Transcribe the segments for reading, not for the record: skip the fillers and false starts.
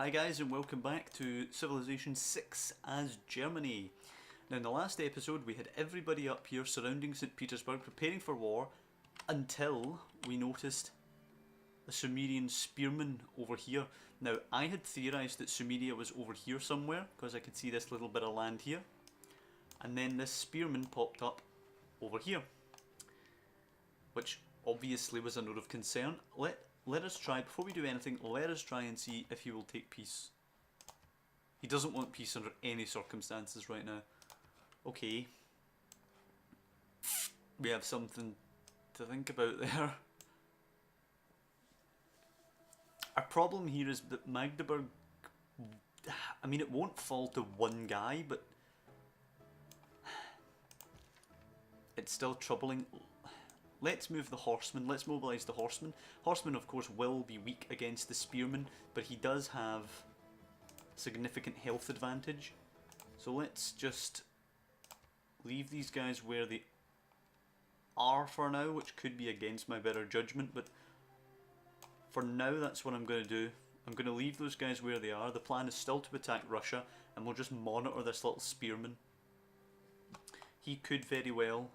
Hi guys and welcome back to Civilization 6 as Germany. Now in the last episode we had everybody up here surrounding St Petersburg preparing for war until we noticed a Sumerian spearman over here. Now I had theorised that Sumeria was over here somewhere because I could see this little bit of land here, and then this spearman popped up over here, which obviously was a note of concern. Let us try, before we do anything, let us try and see if he will take peace. He doesn't want peace under any circumstances right now. Okay. We have something to think about there. Our problem here is that Magdeburg, I mean, it won't fall to one guy, but it's still troubling. Let's move the horsemen, let's mobilise the horsemen. Horsemen of course will be weak against the spearmen, but he does have significant health advantage. So let's just leave these guys where they are for now, which could be against my better judgment, but for now that's what I'm going to do. I'm going to leave those guys where they are. The plan is still to attack Russia, and we'll just monitor this little spearman. He could very well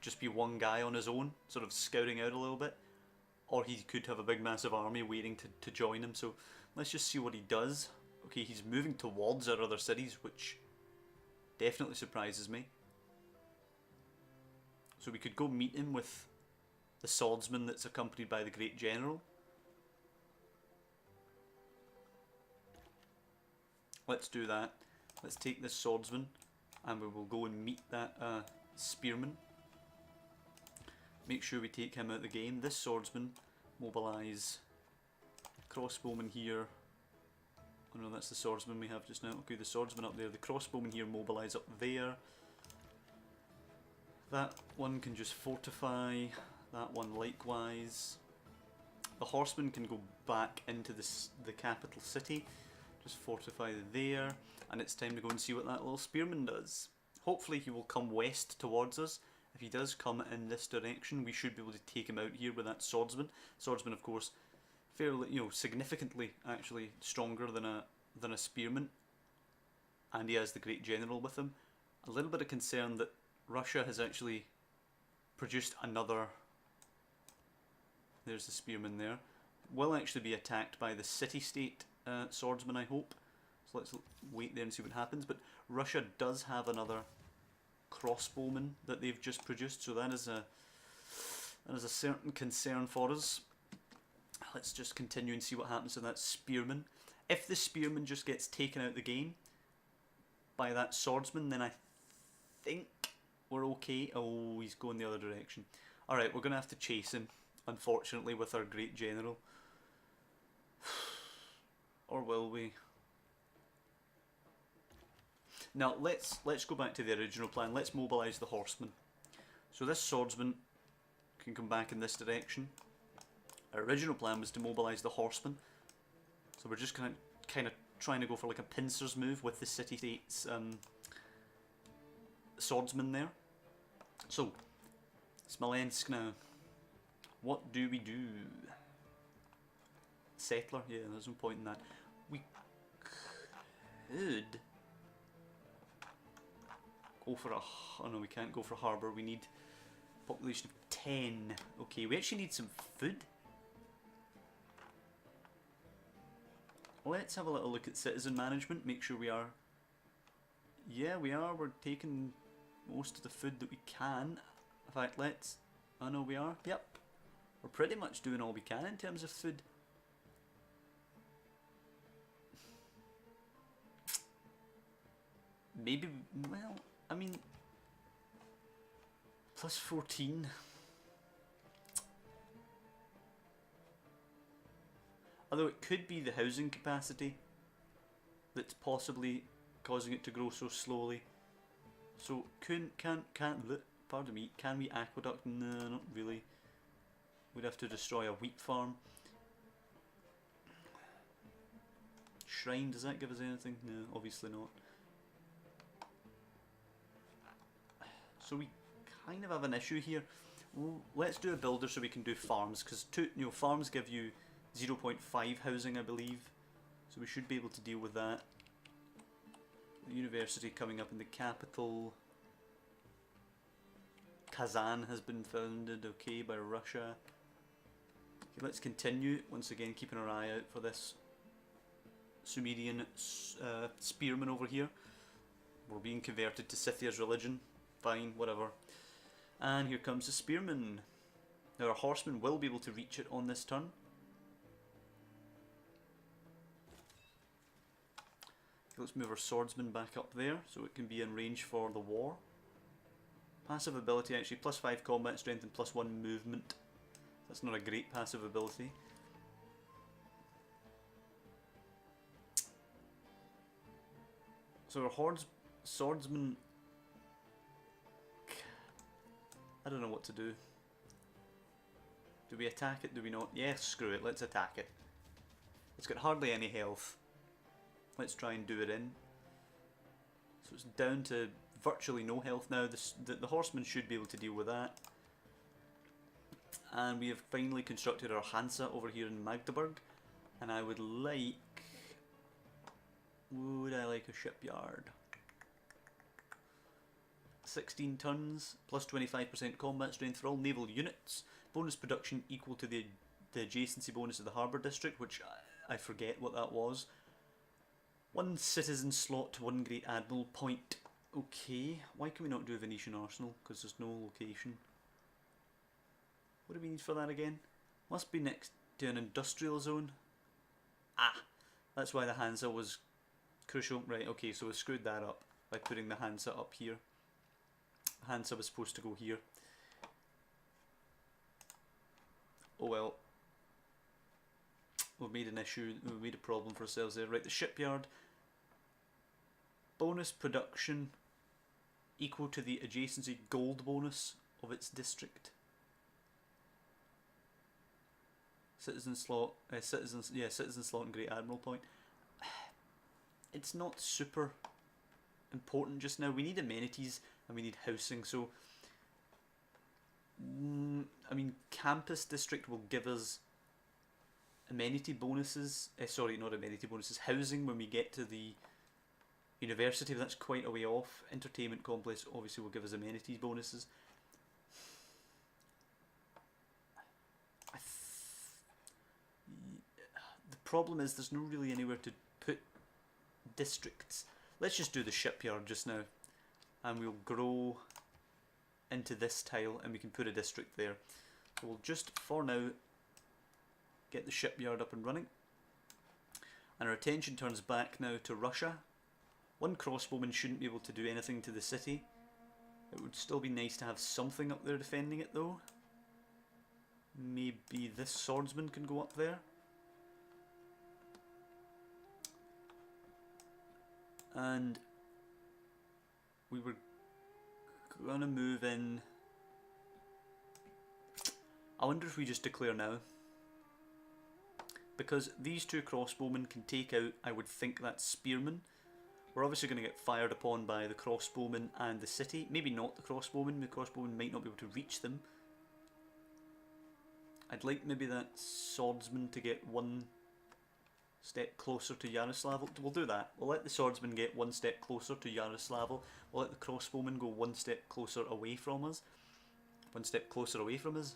just be one guy on his own, sort of scouting out a little bit, or he could have a big massive army waiting to join him. So let's just see what he does. Okay, he's moving towards our other cities, which definitely surprises me. So we could go meet him with the swordsman that's accompanied by the great general. Let's do that. Let's take this swordsman and we will go and meet that spearman. Make sure we take him out of the game. This swordsman, mobilise. Crossbowman here. Oh no, that's the swordsman we have just now. Okay, the swordsman up there. The crossbowman here, mobilise up there. That one can just fortify. That one likewise. The horseman can go back into the capital city. Just fortify there. And it's time to go and see what that little spearman does. Hopefully he will come west towards us. If he does come in this direction, we should be able to take him out here with that swordsman. Swordsman, of course, fairly, significantly actually stronger than a spearman, and he has the great general with him. A little bit of concern that Russia has actually produced another. There's the spearman there. Will actually be attacked by the city-state swordsman, I hope. So let's wait there and see what happens. But Russia does have another crossbowman that they've just produced, so that is a certain concern for us. Let's just continue and see what happens to that spearman. If the spearman just gets taken out of the game by that swordsman, then I think we're okay. Oh, he's going the other direction. Alright, we're going to have to chase him, unfortunately, with our great general. Or will we? Now let's go back to the original plan. Let's mobilise the horsemen. So this swordsman can come back in this direction. Our original plan was to mobilise the horsemen. So we're just kind of trying to go for like a pincers move with the city-state's swordsman there. So Smolensk now. What do we do? Settler? Yeah, there's no point in that. We could go for a... Oh no, we can't go for a harbour. We need population of 10. Okay, we actually need some food. Let's have a little look at citizen management. Make sure we are... Yeah, we are. We're taking most of the food that we can. In fact, let's... Oh no, we are. Yep. We're pretty much doing all we can in terms of food. Maybe... Well... I mean, plus 14. Although it could be the housing capacity that's possibly causing it to grow so slowly. So pardon me, can we aqueduct? No, not really. We'd have to destroy a wheat farm. Shrine, does that give us anything? No, obviously not. So we kind of have an issue here. Well, let's do a builder so we can do farms, because farms give you 0.5 housing, I believe. So we should be able to deal with that. The university coming up in the capital. Kazan has been founded, okay, by Russia. Okay, let's continue. Once again, keeping our eye out for this Sumerian spearman over here. We're being converted to Scythia's religion. Fine, whatever. And here comes the spearman. Now our horsemen will be able to reach it on this turn. Okay, let's move our swordsman back up there so it can be in range for the war. Passive ability actually, +5 combat strength and +1 movement. That's not a great passive ability. So our swordsman, I don't know what to do. Do we attack it? Do we not? Yes, screw it, let's attack it. It's got hardly any health. Let's try and do it in. So it's down to virtually no health now. The horseman should be able to deal with that. And we have finally constructed our Hansa over here in Magdeburg. And I would like... Would I like a shipyard? 16 tons, plus 25% combat strength for all naval units. Bonus production equal to the adjacency bonus of the harbour district, which I forget what that was. 1 citizen slot to 1 great admiral point. Okay, why can we not do a Venetian arsenal? Because there's no location. What do we need for that again? Must be next to an industrial zone. Ah, that's why the Hansa was crucial. Right, okay, so we screwed that up by putting the Hansa up here. Hansa was supposed to go here. Oh well. We've made an issue, we've made a problem for ourselves there. Right, the shipyard. Bonus production equal to the adjacency gold bonus of its district. Citizen slot, citizen slot and Great Admiral point. It's not super important just now. We need amenities and we need housing. So, I mean, campus district will give us amenity bonuses. Sorry, not amenity bonuses. Housing when we get to the university. But that's quite a way off. Entertainment complex obviously will give us amenities bonuses. The problem is there's no really anywhere to put districts. Let's just do the shipyard just now, and we'll grow into this tile and we can put a district there. So we'll just for now get the shipyard up and running, and our attention turns back now to Russia. 1 crossbowman shouldn't be able to do anything to the city. It would still be nice to have something up there defending it though. Maybe this swordsman can go up there. And we were gonna move in. I wonder if we just declare now, because these 2 crossbowmen can take out, I would think, that spearman. We're obviously going to get fired upon by the crossbowmen and the city. Maybe not the crossbowmen might not be able to reach them. I'd like maybe that swordsman to get 1 step closer to Yaroslavl. We'll do that. We'll let the swordsman get 1 step closer to Yaroslavl. We'll let the crossbowman go 1 step closer away from us. 1 step closer away from us.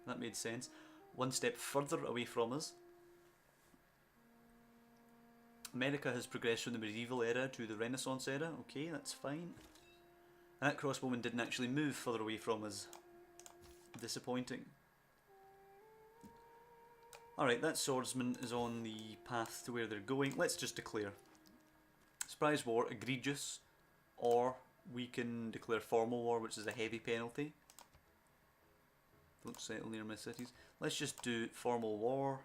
That made sense. 1 step further away from us. America has progressed from the medieval era to the Renaissance era. Okay, that's fine. And that crossbowman didn't actually move further away from us. Disappointing. Alright, that swordsman is on the path to where they're going. Let's just declare. Surprise war, egregious, or we can declare formal war, which is a heavy penalty. Don't settle near my cities. Let's just do formal war.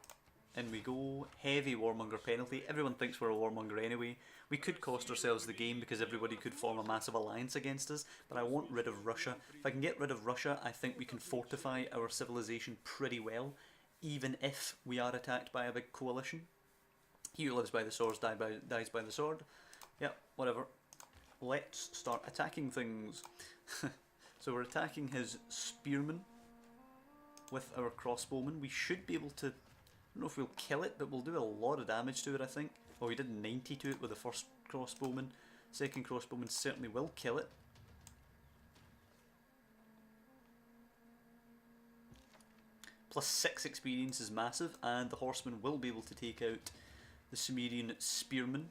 In we go. Heavy warmonger penalty. Everyone thinks we're a warmonger anyway. We could cost ourselves the game because everybody could form a massive alliance against us, but I want rid of Russia. If I can get rid of Russia, I think we can fortify our civilization pretty well, even if we are attacked by a big coalition. He who lives by the sword dies by the sword. Yep, whatever. Let's start attacking things. So we're attacking his spearmen with our crossbowmen. We should be able to don't know if we'll kill it, but we'll do a lot of damage to it, I think. Well, we did 90 to it with the first crossbowman. Second crossbowman certainly will kill it. Plus 6 experience is massive, and the horseman will be able to take out the Sumerian spearman.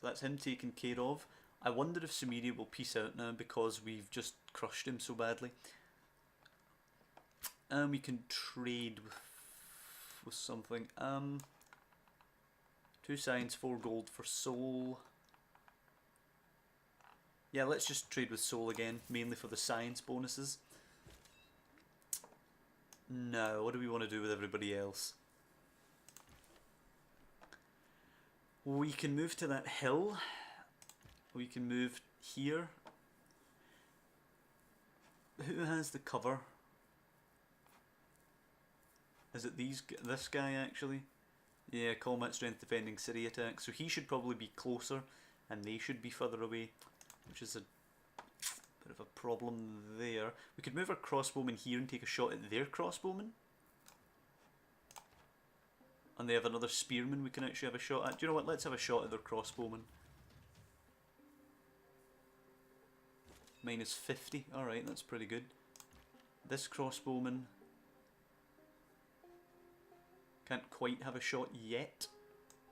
So that's him taken care of. I wonder if Sumeria will peace out now because we've just crushed him so badly. And we can trade with something. 2 science, 4 gold for soul. Yeah, let's just trade with soul again, mainly for the science bonuses. Now, what do we want to do with everybody else? We can move to that hill. We can move here. Who has the cover? Is it this guy actually? Yeah, combat strength defending city attack. So he should probably be closer and they should be further away, which is a bit of a problem there. We could move our crossbowmen here and take a shot at their crossbowmen. And they have another spearman we can actually have a shot at. Do you know what? Let's have a shot at their crossbowmen. Minus 50. Alright, that's pretty good. This crossbowman can't quite have a shot yet.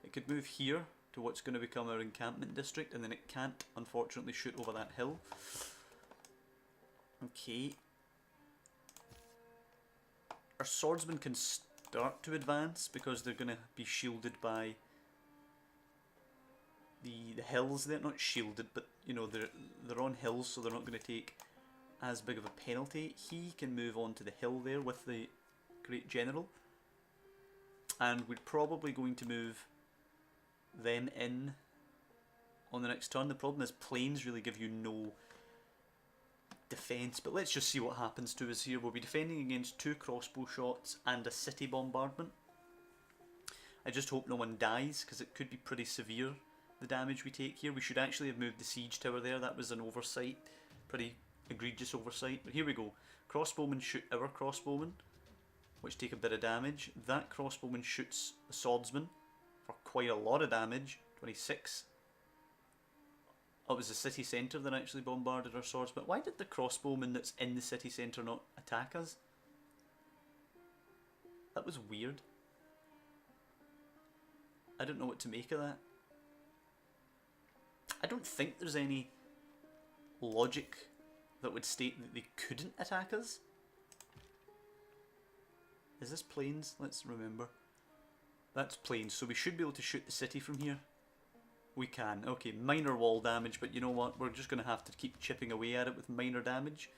It could move here to what's going to become our encampment district, and then it can't, unfortunately, shoot over that hill. Okay. Our swordsmen can start to advance because they're going to be shielded by the hills. They're not shielded, but you know they're on hills, so they're not going to take as big of a penalty. He can move on to the hill there with the great general, and we're probably going to move them in on the next turn. The problem is plains really give you no defence, but let's just see what happens to us here. We'll be defending against 2 crossbow shots and a city bombardment. I just hope no one dies because it could be pretty severe, the damage we take here. We should actually have moved the siege tower there. That was an oversight, pretty egregious oversight, but here we go. Crossbowmen shoot our crossbowmen, which take a bit of damage. That crossbowman shoots the swordsman for quite a lot of damage, 26. Oh, it was the city centre that actually bombarded our swordsman. Why did the crossbowman that's in the city centre not attack us? That was weird. I don't know what to make of that. I don't think there's any logic that would state that they couldn't attack us. Is this plains? Let's remember. That's plains, so we should be able to shoot the city from here. We can. Okay, minor wall damage, but you know what? We're just going to have to keep chipping away at it with minor damage.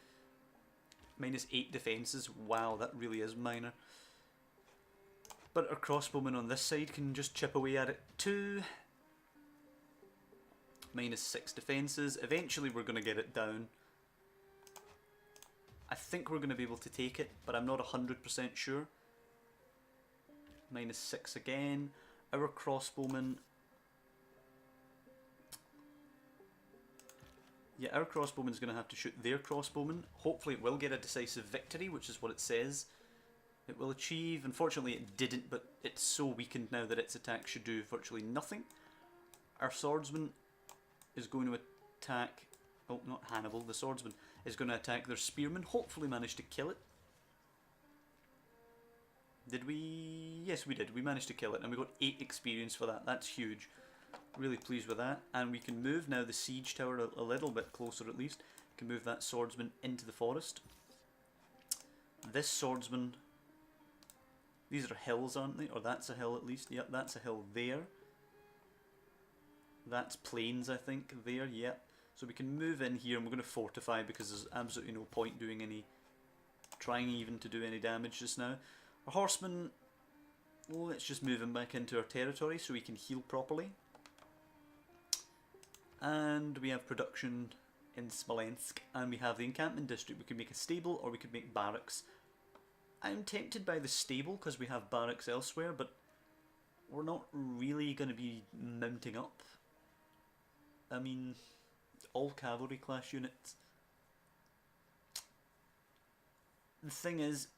Minus 8 defences. Wow, that really is minor. But our crossbowmen on this side can just chip away at it too. Minus 6 defences. Eventually we're going to get it down. I think we're going to be able to take it, but I'm not 100% sure. Minus 6 again. Our crossbowmen... Yeah, our crossbowman's going to have to shoot their crossbowman. Hopefully it will get a decisive victory, which is what it says it will achieve. Unfortunately it didn't, but it's so weakened now that its attack should do virtually nothing. Our swordsman is going to attack... Oh, not Hannibal. The swordsman is going to attack their spearman. Hopefully manage to kill it. Did we? Yes, we did. We managed to kill it, and we got 8 experience for that. That's huge. Really pleased with that. And we can move now the siege tower a little bit closer at least. We can move that swordsman into the forest. This swordsman... These are hills, aren't they? Or that's a hill at least. Yep, that's a hill there. That's plains, I think, there. Yep. So we can move in here, and we're going to fortify because there's absolutely no point doing any... trying even to do any damage just now. Our horseman... Well, let's just move him back into our territory so he can heal properly. And we have production in Smolensk, and we have the encampment district. We could make a stable, or we could make barracks. I'm tempted by the stable because we have barracks elsewhere, but we're not really going to be mounting up. I mean, all cavalry class units. the thing is,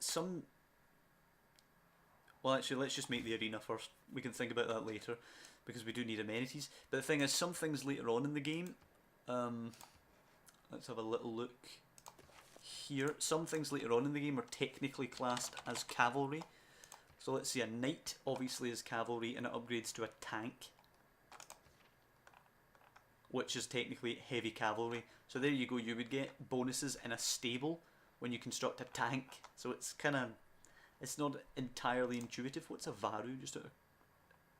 well, actually, let's just make the arena first. We can think about that later, because we do need amenities. But the thing is, some things later on in the game, let's have a little look here. Some things later on in the game are technically classed as cavalry. So let's see, a knight obviously is cavalry, and it upgrades to a tank, which is technically heavy cavalry. So there you go, you would get bonuses in a stable when you construct a tank. So it's kind of, it's not entirely intuitive. What's a varu? Just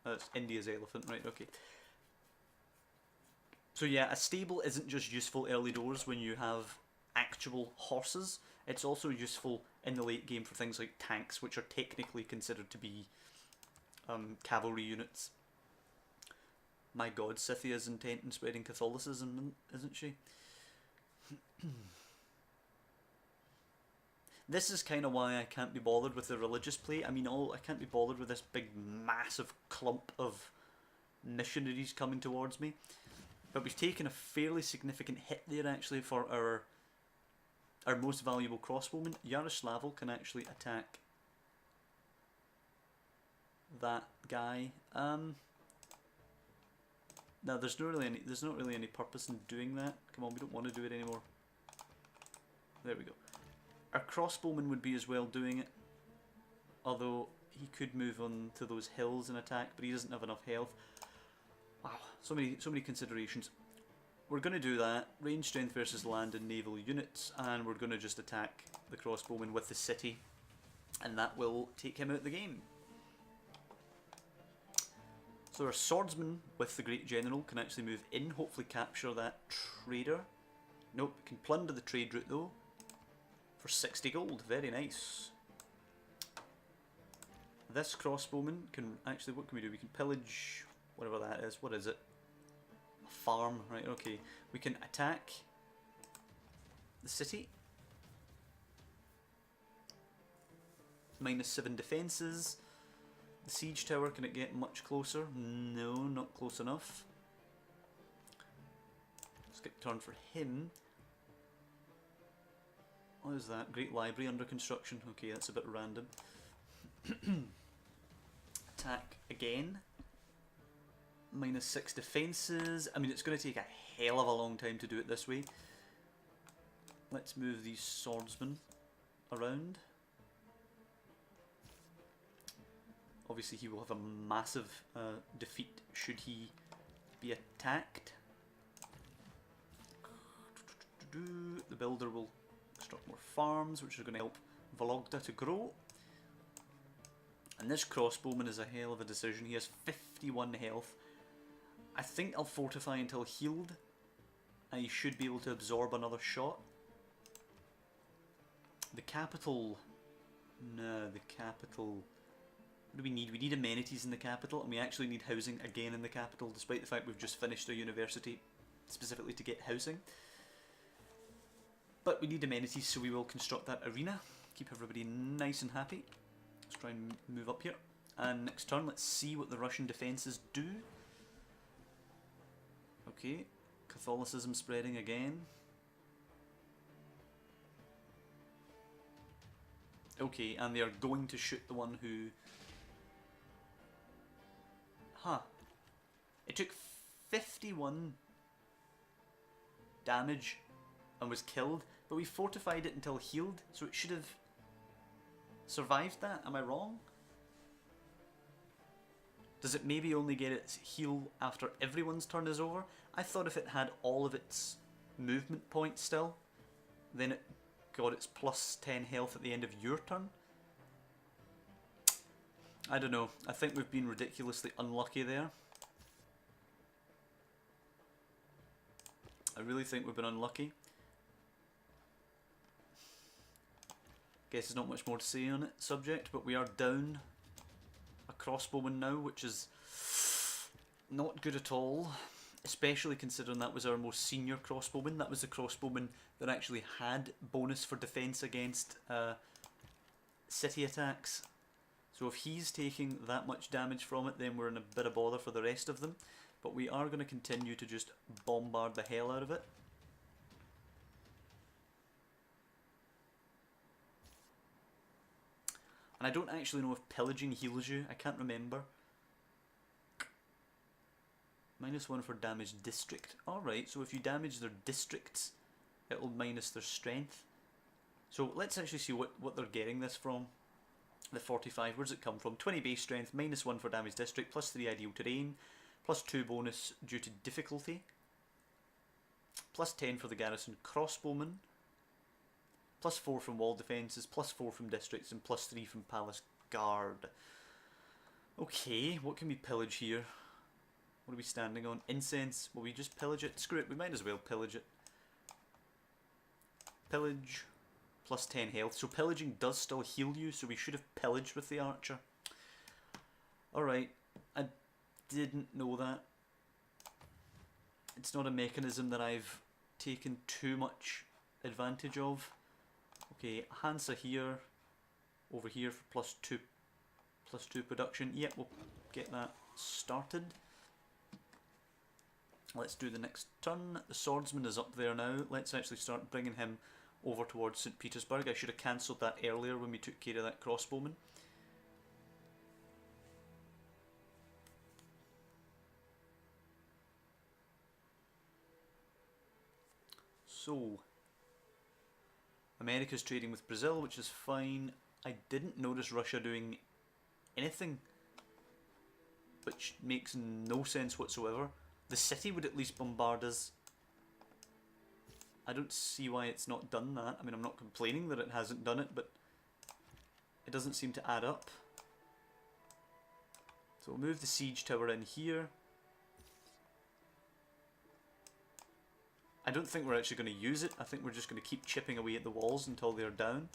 it's India's elephant, right? Okay. So yeah, a stable isn't just useful early doors when you have actual horses. It's also useful in the late game for things like tanks, which are technically considered to be cavalry units. My god, Scythia's intent in spreading Catholicism, isn't she? This is kind of why I can't be bothered with the religious play. I mean, I can't be bothered with this big, massive clump of missionaries coming towards me. But we've taken a fairly significant hit there, actually, for our most valuable crossbowman. Yaroslavel can actually attack that guy. Now there's not really any purpose in doing that. Come on, we don't want to do it anymore. There we go. Our crossbowman would be as well doing it, although he could move on to those hills and attack, but he doesn't have enough health. Wow, so many considerations. We're going to do that. Range strength versus land and naval units, and we're going to just attack the crossbowman with the city, and that will take him out of the game. So our swordsman with the great general can actually move in, hopefully capture that trader. Nope, can plunder the trade route though for 60 gold. Very nice. This crossbowman can actually, what can we do? We can pillage whatever that is. What is it? A farm, right? Okay. We can attack the city. -7 defences. The siege tower, can it get much closer? No, not close enough. Skip turn for him. What is that? Great library under construction. Okay, that's a bit random. Attack again. -6 defences. I mean, it's going to take a hell of a long time to do it this way. Let's move these swordsmen around. Obviously he will have a massive defeat should he be attacked. The builder will construct more farms, which are going to help Vologda to grow. And this crossbowman is a hell of a decision. He has 51 health. I think I'll fortify until healed, and he should be able to absorb another shot. The capital... No, the capital... What do we need? We need amenities in the capital, and we actually need housing again in the capital, despite the fact we've just finished a university specifically to get housing. But we need amenities, so we will construct that arena. Keep everybody nice and happy. Let's try and move up here. And next turn, let's see what the Russian defences do. Okay, Catholicism spreading again. Okay, and they are going to shoot the one who... Huh. It took 51 damage and was killed, but we fortified it until healed, so it should have survived that. Am I wrong? Does it maybe only get its heal after everyone's turn is over? I thought if it had all of its movement points still, then it got its +10 health at the end of your turn. I don't know. I think we've been ridiculously unlucky there. I really think we've been unlucky. Guess there's not much more to say on it subject, but we are down a crossbowman now, which is not good at all, especially considering that was our most senior crossbowman. That was the crossbowman that actually had bonus for defense against city attacks. So if he's taking that much damage from it, then we're in a bit of bother for the rest of them. But we are going to continue to just bombard the hell out of it. And I don't actually know if pillaging heals you. I can't remember. -1 for damaged district. Alright, so if you damage their districts, it'll minus their strength. So let's actually see what they're getting this from. The 45, where's it come from? 20 base strength, -1 for damaged district, +3 ideal terrain, +2 bonus due to difficulty, +10 for the garrison crossbowmen, +4 from wall defences, +4 from districts, and +3 from palace guard. Okay, what can we pillage here? What are we standing on? Incense. Will we just pillage it? Screw it, we might as well pillage it. Pillage. +10 health. So pillaging does still heal you, so we should have pillaged with the archer. Alright, I didn't know that. It's not a mechanism that I've taken too much advantage of. Okay, Hansa here, over here for +2 production. Yep, we'll get that started. Let's do the next turn. The swordsman is up there now. Let's actually start bringing him over towards St Petersburg. I should have cancelled that earlier when we took care of that crossbowman. So, America's trading with Brazil, which is fine. I didn't notice Russia doing anything, which makes no sense whatsoever. The city would at least bombard us. I don't see why it's not done that. I mean, I'm not complaining that it hasn't done it, but it doesn't seem to add up. So we'll move the siege tower in here. I don't think we're actually going to use it. I think we're just going to keep chipping away at the walls until they're down.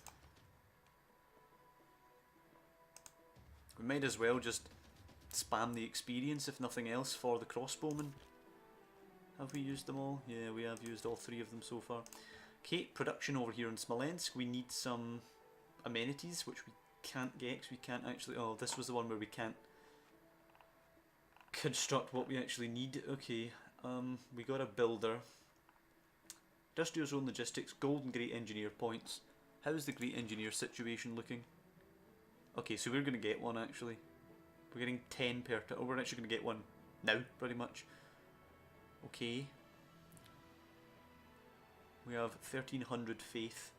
We might as well just spam the experience, if nothing else, for the crossbowmen. Have we used them all? Yeah, we have used all 3 of them so far. Okay, production over here in Smolensk. We need some amenities, which we can't get, because we can't actually... Oh, this was the one where we can't construct what we actually need. Okay, we got a builder. Industrial zone logistics, gold and great engineer points. How's the great engineer situation looking? Okay, so we're going to get one actually. We're getting 10 per turn. Oh, we're actually going to get one now, pretty much. Okay. We have 1300 faith.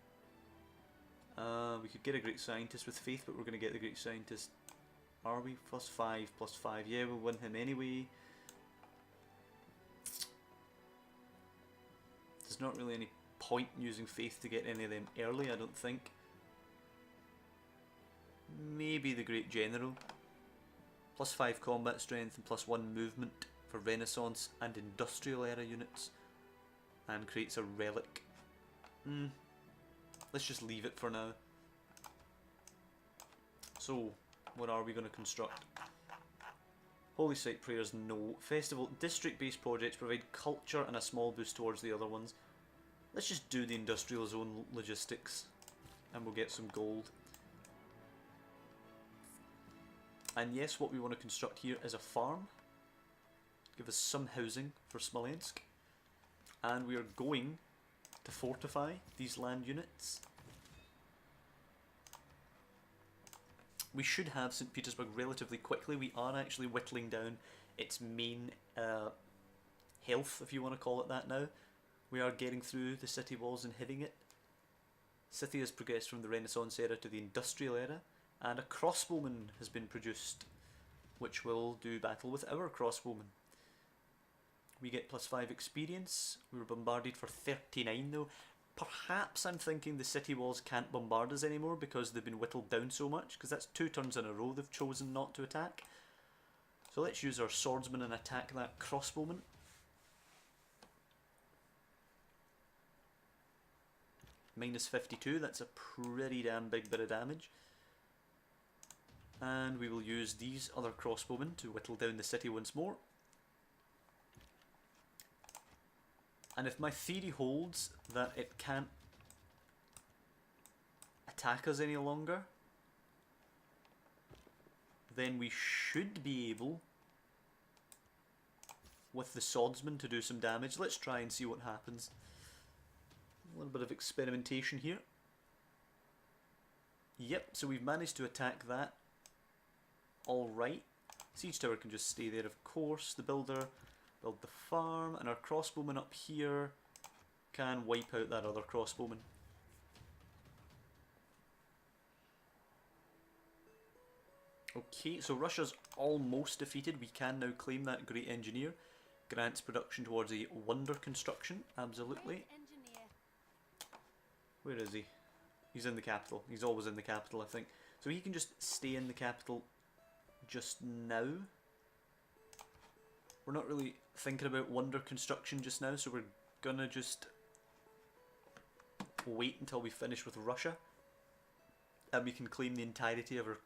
We could get a great scientist with faith, but we're going to get the great scientist. Are we? +5, +5. Yeah, we'll win him anyway. There's not really any point in using faith to get any of them early, I don't think. Maybe the great general. +5 combat strength and +1 movement for Renaissance and Industrial Era units. And creates a relic. Let's just leave it for now. So, what are we going to construct? Holy Site Prayers, no. Festival, district-based projects provide culture and a small boost towards the other ones. Let's just do the industrial zone logistics and we'll get some gold. And yes, what we want to construct here is a farm. Give us some housing for Smolensk. And we are going to fortify these land units. We should have St Petersburg relatively quickly. We are actually whittling down its main health, if you want to call it that now. We are getting through the city walls and hitting it. City has progressed from the Renaissance era to the Industrial era, and a crossbowman has been produced, which will do battle with our crossbowmen. We get +5 experience. We were bombarded for 39 though. Perhaps I'm thinking the city walls can't bombard us anymore because they've been whittled down so much, because that's 2 turns in a row they've chosen not to attack. So let's use our swordsman and attack that crossbowman. -52, that's a pretty damn big bit of damage. And we will use these other crossbowmen to whittle down the city once more. And if my theory holds that it can't attack us any longer, then we should be able, with the swordsman, to do some damage. Let's try and see what happens. A little bit of experimentation here. Yep, so we've managed to attack that. Alright. Siege tower can just stay there, of course. The builder, build the farm, and our crossbowman up here can wipe out that other crossbowman. Okay, so Russia's almost defeated. We can now claim that great engineer. Grants production towards a wonder construction, absolutely. Where is he? He's in the capital. He's always in the capital, I think. So he can just stay in the capital just now. We're not really thinking about wonder construction just now, so we're gonna just wait until we finish with Russia. And we can claim the entirety of our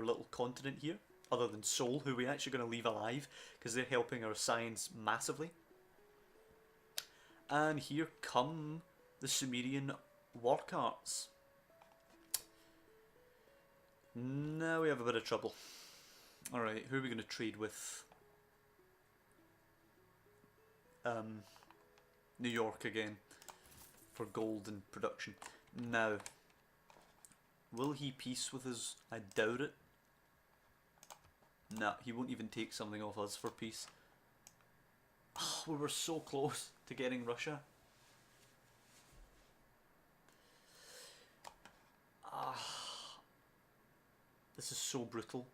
little continent here, other than Seoul, who we're actually going to leave alive, because they're helping our science massively. And here come the Sumerian war carts. Now we have a bit of trouble. Alright, who are we going to trade with? New York again, for gold and production. Now, will he peace with us? I doubt it. Nah, he won't even take something off us for peace. Oh, we were so close to getting Russia. This is so brutal.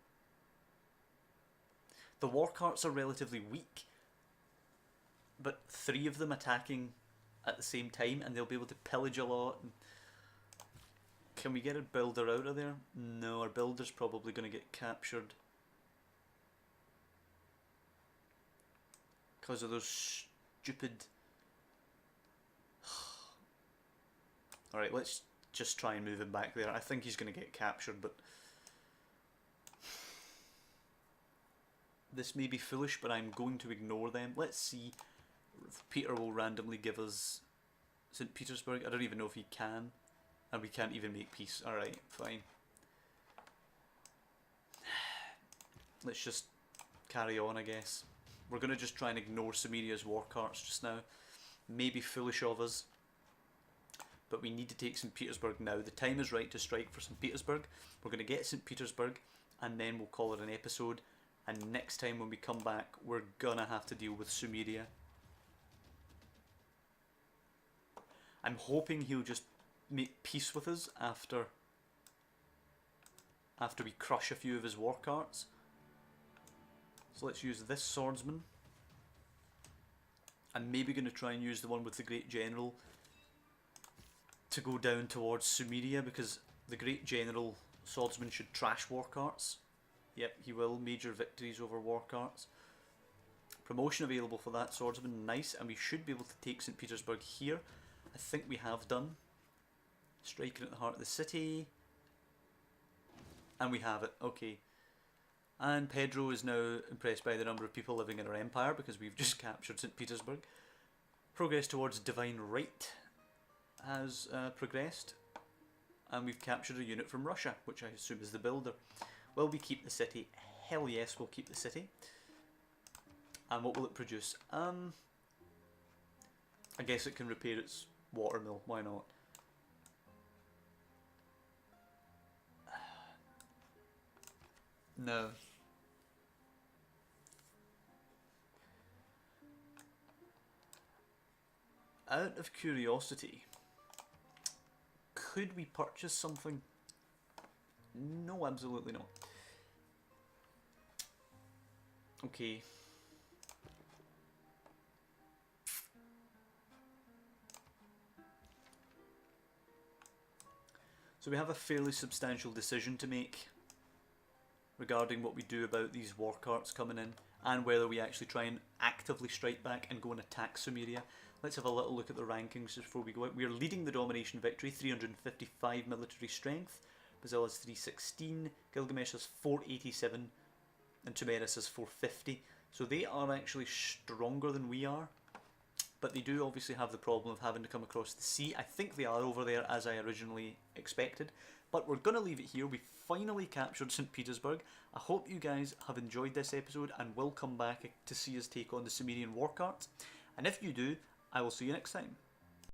The war carts are relatively weak, but 3 of them attacking at the same time, and they'll be able to pillage a lot. Can we get a builder out of there? No, our builder's probably going to get captured. Because of those stupid... Alright, let's just try and move him back there. I think he's going to get captured, but... This may be foolish, but I'm going to ignore them. Let's see if Peter will randomly give us St Petersburg. I don't even know if he can. And we can't even make peace. Alright, fine. Let's just carry on, I guess. We're going to just try and ignore Sumeria's war carts just now. Maybe foolish of us. But we need to take St Petersburg now. The time is right to strike for St Petersburg. We're going to get St Petersburg, and then we'll call it an episode. And next time when we come back, we're going to have to deal with Sumeria. I'm hoping he'll just make peace with us after we crush a few of his war carts. So let's use this swordsman. I'm maybe going to try and use the one with the great general to go down towards Sumeria, because the great general swordsman should trash war carts. Yep, he will. Major victories over war carts. Promotion available for that swordsman. Nice, and we should be able to take St Petersburg here. I think we have done. Striking at the heart of the city. And we have it. Okay. And Pedro is now impressed by the number of people living in our empire, because we've just captured St Petersburg. Progress towards divine right has progressed. And we've captured a unit from Russia, which I assume is the builder. Will we keep the city? Hell yes, we'll keep the city. And what will it produce? I guess it can repair its watermill. Why not? No. Out of curiosity, could we purchase something? No, absolutely not. Okay. So we have a fairly substantial decision to make regarding what we do about these war carts coming in, and whether we actually try and actively strike back and go and attack Sumeria. Let's have a little look at the rankings before we go out. We are leading the domination victory, 355 military strength. Brazil has 316, Gilgamesh has 487, and Tumeris has 450. So they are actually stronger than we are, but they do obviously have the problem of having to come across the sea. I think they are over there as I originally expected, but we're going to leave it here. We finally captured St Petersburg. I hope you guys have enjoyed this episode and will come back to see us take on the Sumerian war cart. And if you do, I will see you next time.